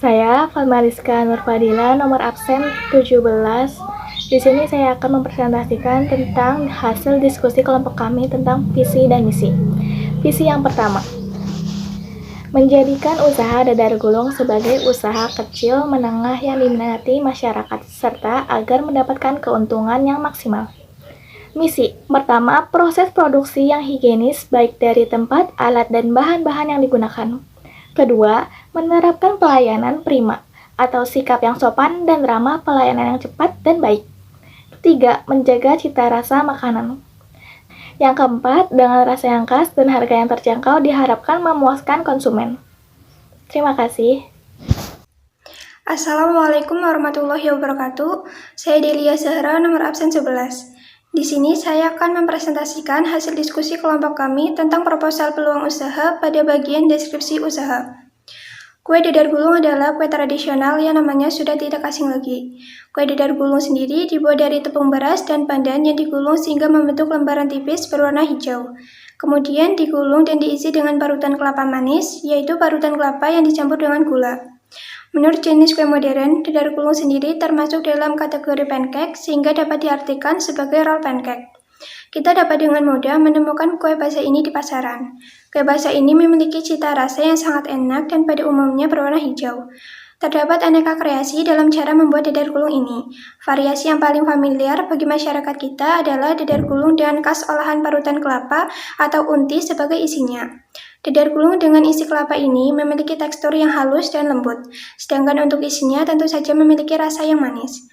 Saya Falmariska Nurfadila, nomor absen 17. Di sini saya akan mempresentasikan tentang hasil diskusi kelompok kami tentang visi dan misi. Visi yang pertama, menjadikan usaha dadar gulung sebagai usaha kecil menengah yang diminati masyarakat serta agar mendapatkan keuntungan yang maksimal. Misi pertama, proses produksi yang higienis baik dari tempat, alat, dan bahan-bahan yang digunakan. Kedua, menerapkan pelayanan prima atau sikap yang sopan dan ramah, pelayanan yang cepat dan baik. Ketiga, menjaga cita rasa makanan. Yang keempat, dengan rasa yang khas dan harga yang terjangkau diharapkan memuaskan konsumen. Terima kasih. Assalamualaikum warahmatullahi wabarakatuh. Saya Delia Zahra, nomor absen 11. Di sini saya akan mempresentasikan hasil diskusi kelompok kami tentang proposal peluang usaha pada bagian deskripsi usaha. Kue dadar gulung adalah kue tradisional yang namanya sudah tidak asing lagi. Kue dadar gulung sendiri dibuat dari tepung beras dan pandan yang digulung sehingga membentuk lembaran tipis berwarna hijau. Kemudian digulung dan diisi dengan parutan kelapa manis, yaitu parutan kelapa yang dicampur dengan gula. Menurut jenis kue modern, dadar gulung sendiri termasuk dalam kategori pancake sehingga dapat diartikan sebagai roll pancake. Kita dapat dengan mudah menemukan kue basah ini di pasaran. Kue basah ini memiliki cita rasa yang sangat enak dan pada umumnya berwarna hijau. Terdapat aneka kreasi dalam cara membuat dadar gulung ini. Variasi yang paling familiar bagi masyarakat kita adalah dadar gulung dengan khas olahan parutan kelapa atau unti sebagai isinya. Dadar gulung dengan isi kelapa ini memiliki tekstur yang halus dan lembut, sedangkan untuk isinya tentu saja memiliki rasa yang manis.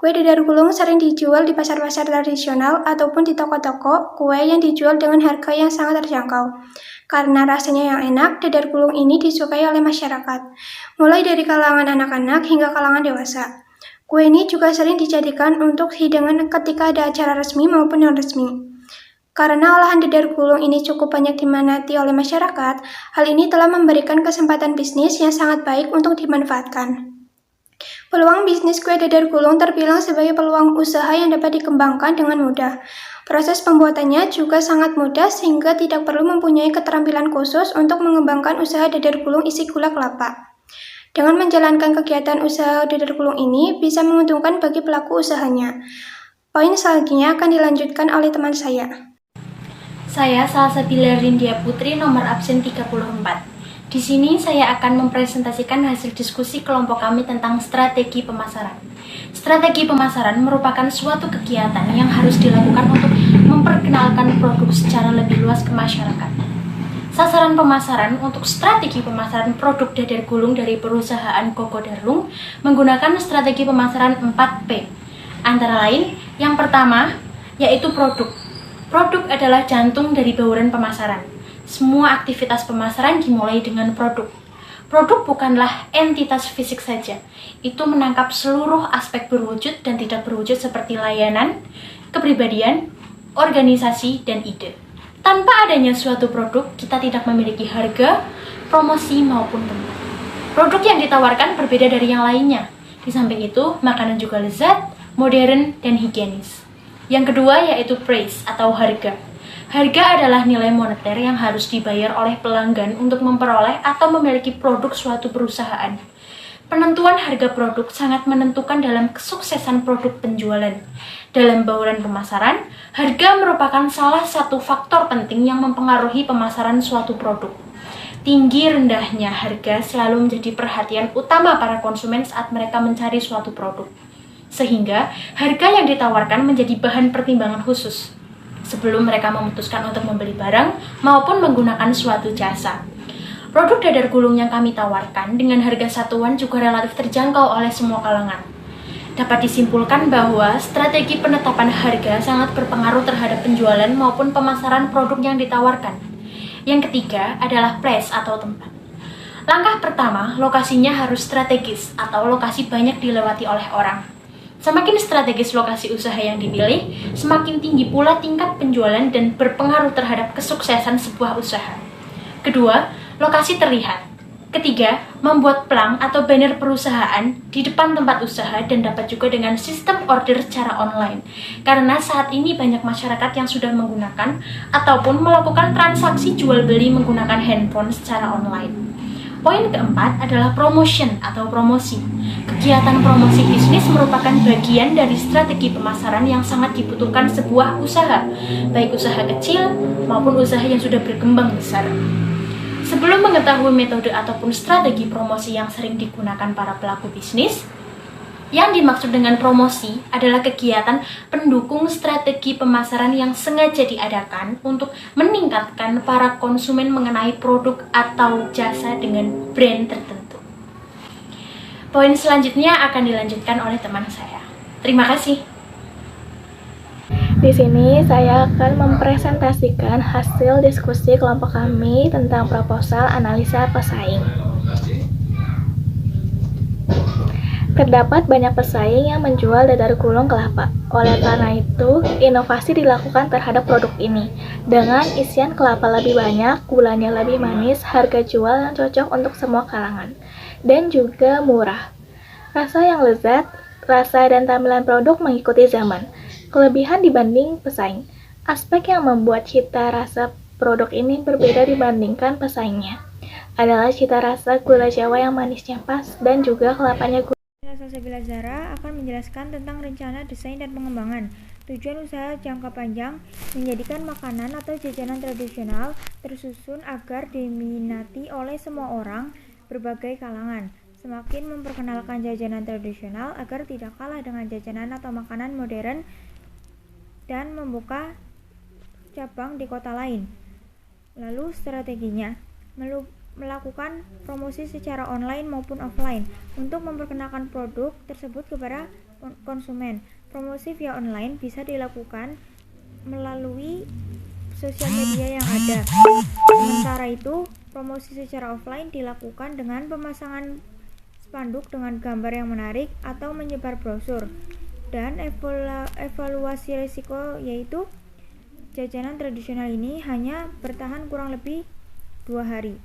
Kue dadar gulung sering dijual di pasar-pasar tradisional ataupun di toko-toko kue yang dijual dengan harga yang sangat terjangkau. Karena rasanya yang enak, dadar gulung ini disukai oleh masyarakat, mulai dari kalangan anak-anak hingga kalangan dewasa. Kue ini juga sering dijadikan untuk hidangan ketika ada acara resmi maupun non-resmi. Karena olahan dadar gulung ini cukup banyak diminati oleh masyarakat, hal ini telah memberikan kesempatan bisnis yang sangat baik untuk dimanfaatkan. Peluang bisnis kue dadar gulung terbilang sebagai peluang usaha yang dapat dikembangkan dengan mudah. Proses pembuatannya juga sangat mudah sehingga tidak perlu mempunyai keterampilan khusus untuk mengembangkan usaha dadar gulung isi gula kelapa. Dengan menjalankan kegiatan usaha dadar gulung ini bisa menguntungkan bagi pelaku usahanya. Poin selanjutnya akan dilanjutkan oleh teman saya. Saya Salsabila Rindia Putri, nomor absen 34. Di sini saya akan mempresentasikan hasil diskusi kelompok kami tentang strategi pemasaran. Strategi pemasaran merupakan suatu kegiatan yang harus dilakukan untuk memperkenalkan produk secara lebih luas ke masyarakat. Sasaran pemasaran untuk strategi pemasaran produk dadar gulung dari perusahaan Koko Darlung menggunakan strategi pemasaran 4P. Antara lain, yang pertama yaitu produk. Produk adalah jantung dari bauran pemasaran. Semua aktivitas pemasaran dimulai dengan produk. Produk bukanlah entitas fisik saja. Itu menangkap seluruh aspek berwujud dan tidak berwujud seperti layanan, kepribadian, organisasi, dan ide. Tanpa adanya suatu produk, kita tidak memiliki harga, promosi, maupun tempat. Produk yang ditawarkan berbeda dari yang lainnya. Di samping itu, makanan juga lezat, modern, dan higienis. Yang kedua yaitu price atau harga. Harga adalah nilai moneter yang harus dibayar oleh pelanggan untuk memperoleh atau memiliki produk suatu perusahaan. Penentuan harga produk sangat menentukan dalam kesuksesan produk penjualan. Dalam bauran pemasaran, harga merupakan salah satu faktor penting yang mempengaruhi pemasaran suatu produk. Tinggi rendahnya harga selalu menjadi perhatian utama para konsumen saat mereka mencari suatu produk. Sehingga harga yang ditawarkan menjadi bahan pertimbangan khusus sebelum mereka memutuskan untuk membeli barang maupun menggunakan suatu jasa. Produk dadar gulung yang kami tawarkan dengan harga satuan juga relatif terjangkau oleh semua kalangan. Dapat disimpulkan bahwa strategi penetapan harga sangat berpengaruh terhadap penjualan maupun pemasaran produk yang ditawarkan. Yang ketiga adalah place atau tempat. Langkah pertama, lokasinya harus strategis atau lokasi banyak dilewati oleh orang. Semakin strategis lokasi usaha yang dipilih, semakin tinggi pula tingkat penjualan dan berpengaruh terhadap kesuksesan sebuah usaha. Kedua, lokasi terlihat. Ketiga, membuat plang atau banner perusahaan di depan tempat usaha dan dapat juga dengan sistem order secara online. Karena saat ini banyak masyarakat yang sudah menggunakan ataupun melakukan transaksi jual beli menggunakan handphone secara online. Poin keempat adalah promotion atau promosi. Kegiatan promosi bisnis merupakan bagian dari strategi pemasaran yang sangat dibutuhkan sebuah usaha, baik usaha kecil maupun usaha yang sudah berkembang besar. Sebelum mengetahui metode ataupun strategi promosi yang sering digunakan para pelaku bisnis, yang dimaksud dengan promosi adalah kegiatan pendukung strategi pemasaran yang sengaja diadakan untuk meningkatkan para konsumen mengenai produk atau jasa dengan brand tertentu. Poin selanjutnya akan dilanjutkan oleh teman saya. Terima kasih. Di sini saya akan mempresentasikan hasil diskusi kelompok kami tentang proposal analisa pesaing. Terdapat banyak pesaing yang menjual dadar gulung kelapa. Oleh karena itu, inovasi dilakukan terhadap produk ini. Dengan isian kelapa lebih banyak, gulanya lebih manis, harga jual yang cocok untuk semua kalangan, dan juga murah. Rasa yang lezat, rasa dan tampilan produk mengikuti zaman. Kelebihan dibanding pesaing. Aspek yang membuat cita rasa produk ini berbeda dibandingkan pesaingnya adalah cita rasa gula Jawa yang manisnya pas dan juga kelapanya gula. Salsabila Zahra akan menjelaskan tentang rencana desain dan pengembangan. Tujuan usaha jangka panjang menjadikan makanan atau jajanan tradisional tersusun agar diminati oleh semua orang berbagai kalangan. Semakin memperkenalkan jajanan tradisional agar tidak kalah dengan jajanan atau makanan modern dan membuka cabang di kota lain. Lalu strateginya melakukan promosi secara online maupun offline untuk memperkenalkan produk tersebut kepada konsumen. Promosi via online bisa dilakukan melalui sosial media yang ada. Sementara itu, promosi secara offline dilakukan dengan pemasangan spanduk dengan gambar yang menarik atau menyebar brosur. Dan evaluasi risiko, yaitu jajanan tradisional ini hanya bertahan kurang lebih 2 hari.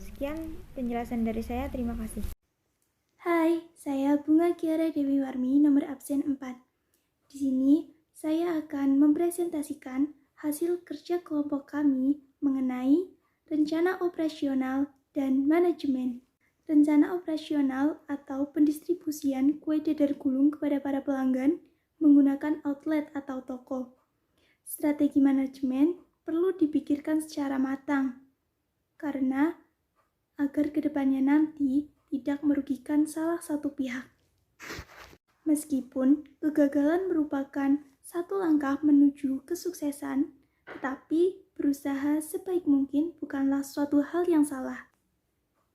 Sekian penjelasan dari saya, terima kasih. Hai, saya Bunga Kiara Dewi Warmi, nomor absen 4. Di sini, saya akan mempresentasikan hasil kerja kelompok kami mengenai rencana operasional dan manajemen. Rencana operasional atau pendistribusian kue dadar gulung kepada para pelanggan menggunakan outlet atau toko. Strategi manajemen perlu dipikirkan secara matang, karena agar kedepannya nanti tidak merugikan salah satu pihak. Meskipun kegagalan merupakan satu langkah menuju kesuksesan, tetapi berusaha sebaik mungkin bukanlah suatu hal yang salah.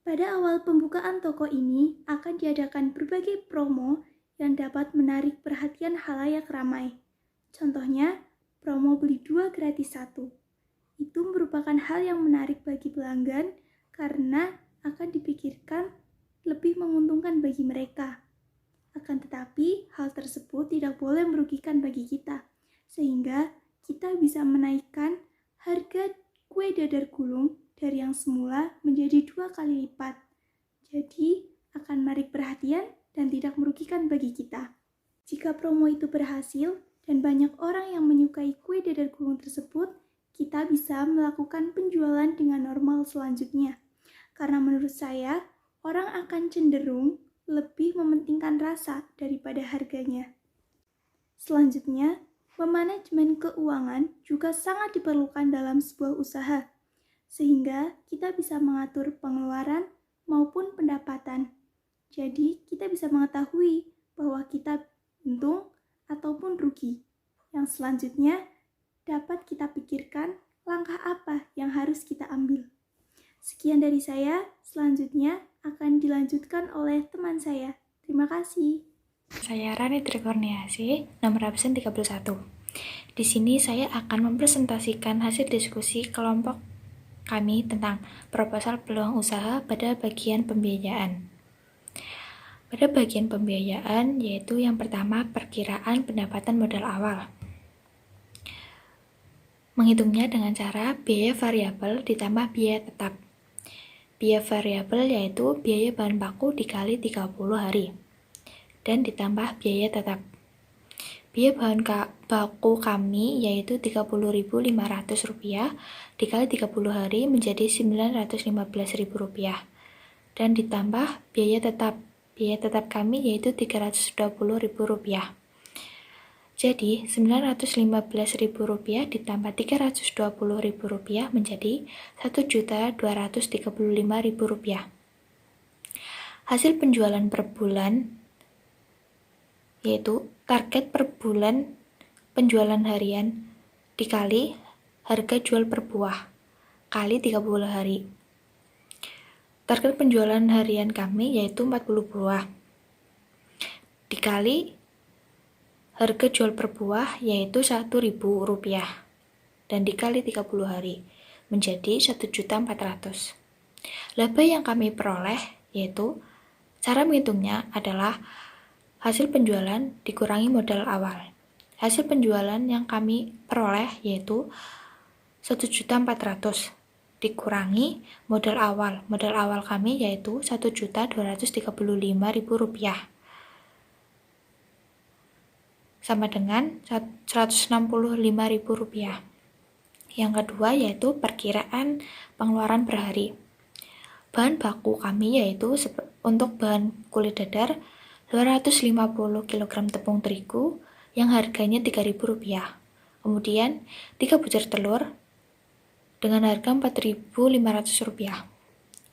Pada awal pembukaan toko ini akan diadakan berbagai promo yang dapat menarik perhatian khalayak ramai. Contohnya, promo beli 2 gratis 1. Itu merupakan hal yang menarik bagi pelanggan karena akan dipikirkan lebih menguntungkan bagi mereka. Akan tetapi, hal tersebut tidak boleh merugikan bagi kita, sehingga kita bisa menaikkan harga kue dadar gulung dari yang semula menjadi 2 kali lipat. Jadi, akan menarik perhatian dan tidak merugikan bagi kita. Jika promo itu berhasil dan banyak orang yang menyukai kue dadar gulung tersebut, kita bisa melakukan penjualan dengan normal selanjutnya. Karena menurut saya, orang akan cenderung lebih mementingkan rasa daripada harganya. Selanjutnya, manajemen keuangan juga sangat diperlukan dalam sebuah usaha, sehingga kita bisa mengatur pengeluaran maupun pendapatan. Jadi, kita bisa mengetahui bahwa kita untung ataupun rugi. Yang selanjutnya, dapat kita pikirkan langkah apa yang harus kita ambil. Sekian dari saya, selanjutnya akan dilanjutkan oleh teman saya. Terima kasih. Saya Rani Trikorniasi, nomor absen 31. Di sini saya akan mempresentasikan hasil diskusi kelompok kami tentang proposal peluang usaha pada bagian pembiayaan. Pada bagian pembiayaan, yaitu yang pertama perkiraan pendapatan modal awal. Menghitungnya dengan cara biaya variabel ditambah biaya tetap. Biaya variabel yaitu biaya bahan baku dikali 30 hari dan ditambah biaya tetap. Biaya bahan baku kami yaitu Rp30.500 dikali 30 hari menjadi Rp915.000. dan ditambah biaya tetap. Biaya tetap kami yaitu Rp320.000. Jadi, Rp915.000 ditambah Rp320.000 menjadi Rp1.235.000. Hasil penjualan per bulan yaitu target per bulan penjualan harian dikali harga jual per buah kali 30 hari. Target penjualan harian kami yaitu 40 buah dikali harga jual per buah yaitu Rp1.000 dan dikali 30 hari menjadi 1.400.000. Laba yang kami peroleh yaitu cara menghitungnya adalah hasil penjualan dikurangi modal awal. Hasil penjualan yang kami peroleh yaitu 1.400.000 dikurangi modal awal. Modal awal kami yaitu Rp1.235.000 sama dengan Rp165.000. Yang kedua yaitu perkiraan pengeluaran per hari. Bahan baku kami yaitu untuk bahan kulit dadar 250 kg tepung terigu yang harganya Rp3.000. Kemudian 3 butir telur dengan harga Rp4.500.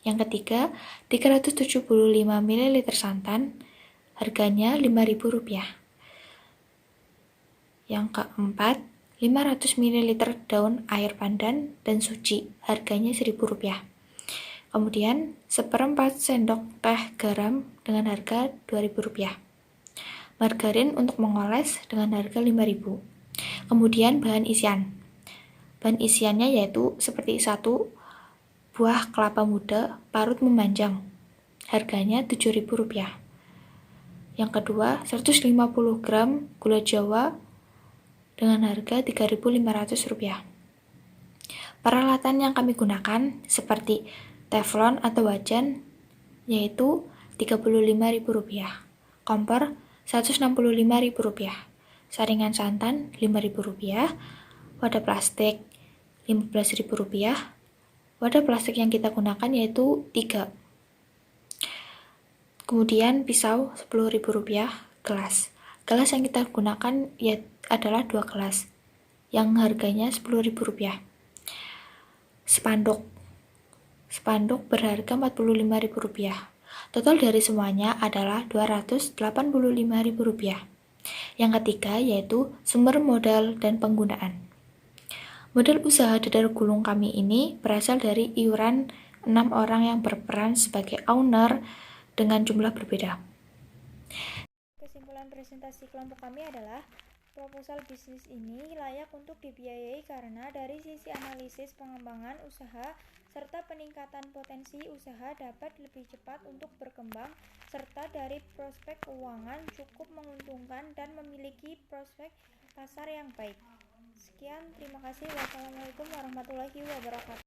Yang ketiga 375 ml santan harganya Rp5.000. Yang keempat, 500 ml daun air pandan dan suci, harganya Rp1.000. Kemudian, 1/4 sendok teh garam dengan harga Rp2.000. Margarin untuk mengoles dengan harga Rp5.000. Kemudian, bahan isian. Bahan isiannya yaitu seperti 1 buah kelapa muda parut memanjang, harganya Rp7.000. Yang kedua, 150 gram gula jawa dengan harga Rp3.500. Peralatan yang kami gunakan seperti teflon atau wajan yaitu Rp35.000, kompor Rp165.000, saringan santan Rp5.000, wadah plastik Rp15.000. Wadah plastik yang kita gunakan yaitu 3. Kemudian pisau Rp10.000, gelas. Gelas yang kita gunakan adalah 2 gelas yang harganya Rp10.000. Spanduk berharga Rp45.000. Total dari semuanya adalah Rp285.000. Yang ketiga yaitu sumber modal dan penggunaan. Modal usaha dadar gulung kami ini berasal dari iuran 6 orang yang berperan sebagai owner dengan jumlah berbeda. Kesimpulan presentasi kelompok kami adalah proposal bisnis ini layak untuk dibiayai karena dari sisi analisis pengembangan usaha serta peningkatan potensi usaha dapat lebih cepat untuk berkembang serta dari prospek keuangan cukup menguntungkan dan memiliki prospek pasar yang baik. Sekian, terima kasih. Wassalamualaikum warahmatullahi wabarakatuh.